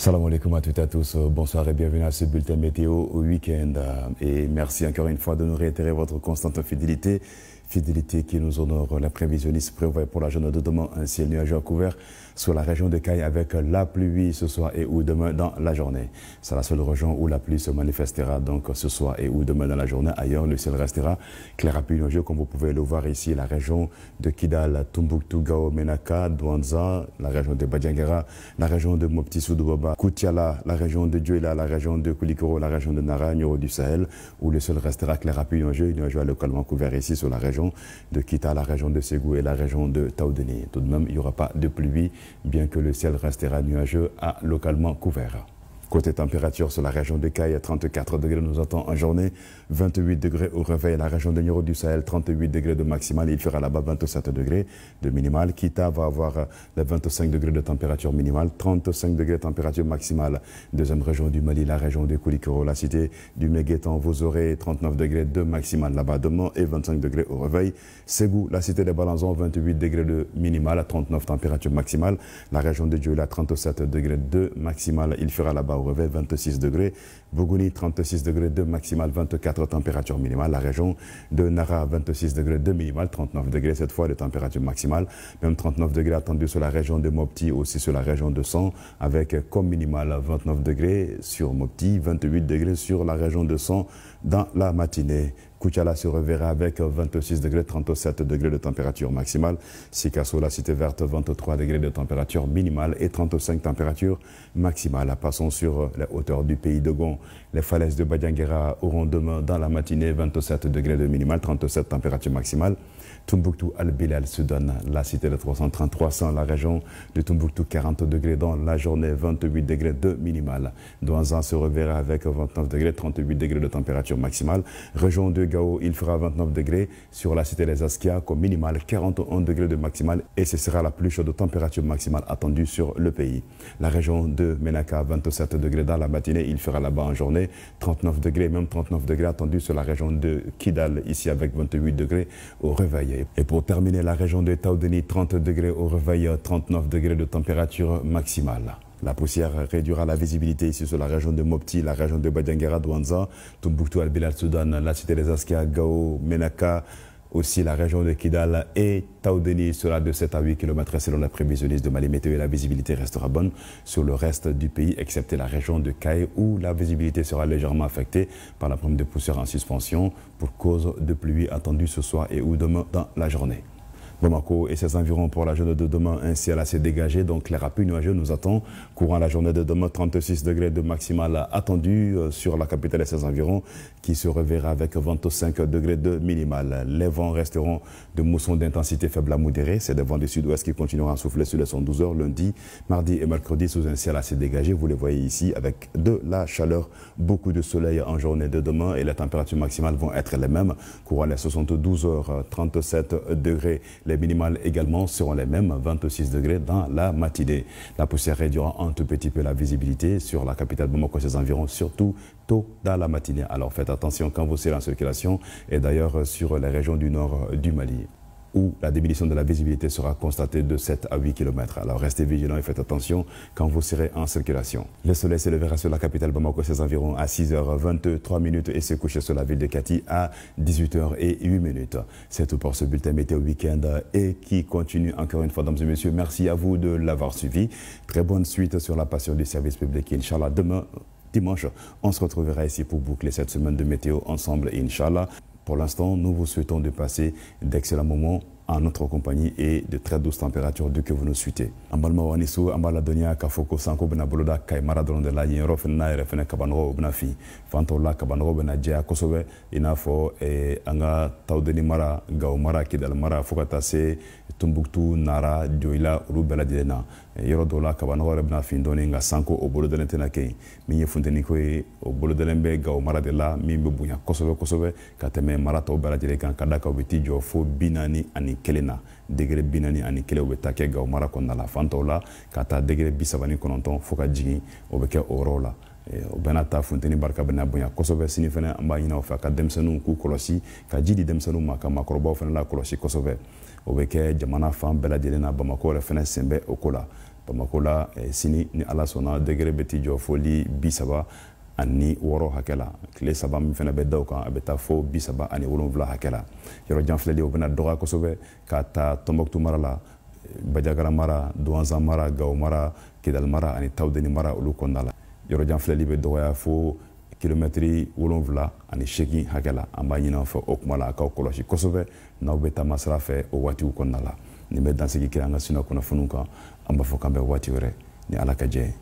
Salam alaikum à toutes et à tous, bonsoir et bienvenue à ce bulletin météo au week-end. Et merci encore une fois de nous réitérer votre constante fidélité, fidélité qui nous honore. La prévisionniste prévoit pour la journée de demain un ciel nuageux couvert sur la région de Caille avec la pluie ce soir et ou demain dans la journée. C'est la seule région où la pluie se manifestera donc ce soir et ou demain dans la journée. Ailleurs, le ciel restera clair à pluie nuageux comme vous pouvez le voir ici. La région de Kidal, Tombouctou, Gao, Menaka, Douanza, la région de Badiangara, la région de Mopti, Soudoubaba, Koutiala, la région de Dioula, la région de Koulikoro, la région de Nara, Nyoro du Sahel, où le ciel restera clair à pluie nuageux localement couvert ici sur la région de Kita, la région de Ségou et la région de Taoudeni. Tout de même, il n'y aura pas de pluie, bien que le ciel restera nuageux à localement couvert. Côté température sur la région de Caille, 34 degrés nous attend en journée, 28 degrés au réveil. La région de Nyoro du Sahel, 38 degrés de maximal. Il fera là-bas 27 degrés de minimal. Kita va avoir les 25 degrés de température minimale, 35 degrés de température maximale. Deuxième région du Mali, la région de Koulikoro, la cité du Méguétan. Vous aurez 39 degrés de maximal là-bas demain et 25 degrés au réveil. Ségou, la cité des Balanzons, 28 degrés de minimal, 39 température maximale. La région de Dioula, 37 degrés de maximal. Il fera là-bas au réveil 26 degrés. Bougouni, 36 degrés de maximal, 24 température minimale. La région de Nara, 26 degrés de minimal, 39 degrés cette fois de température maximale. Même 39 degrés attendus sur la région de Mopti, aussi sur la région de Son, avec comme minimal 29 degrés sur Mopti, 28 degrés sur la région de Son dans la matinée. Koutiala se reverra avec 26 degrés, 37 degrés de température maximale. Sikasso, la cité verte, 23 degrés de température minimale et 35 température maximale. Passons sur les hauteurs du pays de Gon. Les falaises de Badiangara auront demain dans la matinée 27 degrés de minimal, 37 température maximale. Tombouctou, Al-Bilal, Soudan, la cité de 333, la région de Tombouctou, 40 degrés dans la journée, 28 degrés de minimal. Douanzan se reverra avec 29 degrés, 38 degrés de température maximale. Région de Gao, il fera 29 degrés sur la cité des Askia comme minimal, 41 degrés de maximal et ce sera la plus chaude température maximale attendue sur le pays. La région de Menaka, 27 degrés dans la matinée, il fera là-bas en journée, 39 degrés, même 39 degrés attendus sur la région de Kidal, ici avec 28 degrés au réveil. Et pour terminer, la région de Taoudeni, 30 degrés au réveil, 39 degrés de température maximale. La poussière réduira la visibilité ici sur la région de Mopti, la région de Badiangara, Douanza, Tombouctou, Al-Bilal, Soudan, la cité des Askia, Gao, Menaka, aussi la région de Kidal et Taoudeni sera de 7 à 8 km selon la prévisionniste de Mali Météo et la visibilité restera bonne sur le reste du pays excepté la région de Caille où la visibilité sera légèrement affectée par la brume de poussière en suspension pour cause de pluie attendue ce soir et ou demain dans la journée. Bamako et ses environs pour la journée de demain, un ciel assez dégagé, donc clair à pluie nuageux nous attend. Courant la journée de demain, 36 degrés de maximal attendu sur la capitale et ses environs, qui se reverra avec 25 degrés de minimal. Les vents resteront de mousson d'intensité faible à modérée. C'est des vents du sud-ouest qui continueront à souffler sur les 112 heures lundi, mardi et mercredi sous un ciel assez dégagé. Vous les voyez ici avec de la chaleur, beaucoup de soleil en journée de demain et les températures maximales vont être les mêmes. Courant les 72 heures, 37 degrés. Les minimales également seront les mêmes, 26 degrés dans la matinée. La poussière réduira un tout petit peu la visibilité sur la capitale Bamako et ses environs, surtout tôt dans la matinée. Alors faites attention quand vous serez en circulation et d'ailleurs sur les régions du nord du Mali, où la diminution de la visibilité sera constatée de 7 à 8 km. Alors restez vigilants et faites attention quand vous serez en circulation. Le soleil se lèvera sur la capitale Bamako et ses environs à 6h23 et se coucher sur la ville de Kati à 18h08. C'est tout pour ce bulletin météo week-end et qui continue encore une fois, mesdames et messieurs. Merci à vous de l'avoir suivi. Très bonne suite sur la passion du service public. Inch'Allah, demain, dimanche, on se retrouvera ici pour boucler cette semaine de météo ensemble, Inch'Allah. Pour l'instant, nous vous souhaitons de passer d'excellents moments en notre compagnie et de très douces températures dès que vous nous suivez. Ambalma wanisu ambala donia kafoko sanko bena boloda kay maradon de la yero fena refena kabano bena fi fanto la kabano bena jea kosobe inafo anga Taoudeni mara Gao mara Kidal mara fokata se Tombouctou Nara Dioula rubela dilena yero dola kabano bena fi ndoni nga sanko o boloda lentena kay minye funteni ko o boloda lembe Gao mara de la mimbe bunya kosobe kateme mara to bela dileka kadaka obiti jo fo binani ani kelena degré binani ani kele o beta ke Gao mara konna la fanto la kata degré bisabani kononton foka jigi o beke oro la o bena ta funteni barka bena bonya kosobe sini fene amba ina o fa ka demsenu ku kolosi ka jidi demsenu maka makroba fene la kolosi kosobe o beke jamana fan bela delena Bamako le fene sembe okola Bamako la sini ni ala sɔnna degré bɛ ti jɔ foli 36 hakɛ la tile 3 min fana bɛ da o kan a bɛ taa fo 37 hakɛ la yɔrɔ jan filɛli o bɛna dɔgɔya kosɛbɛ ka taa Tɔnbɔkutu mara la Bajagara mara Douentza mara Gao mara Kidal mara ani Tawudeni mara olu kɔnɔna la yɔrɔ jan filɛli bɛ dɔgɔya fo kilomɛtiri 78 hakɛ la an b'a ɲini aw fɛ o kuma la a k'aw kɔlɔsi kosɛbɛ n'aw bɛ taama sira fɛ o waatiw kɔnɔna la nin bɛ dansigi kɛ an ka Sina kunnafoniw kan an b'a fɔ k'an bɛ waati wɛrɛ ni ala ka jɛ ye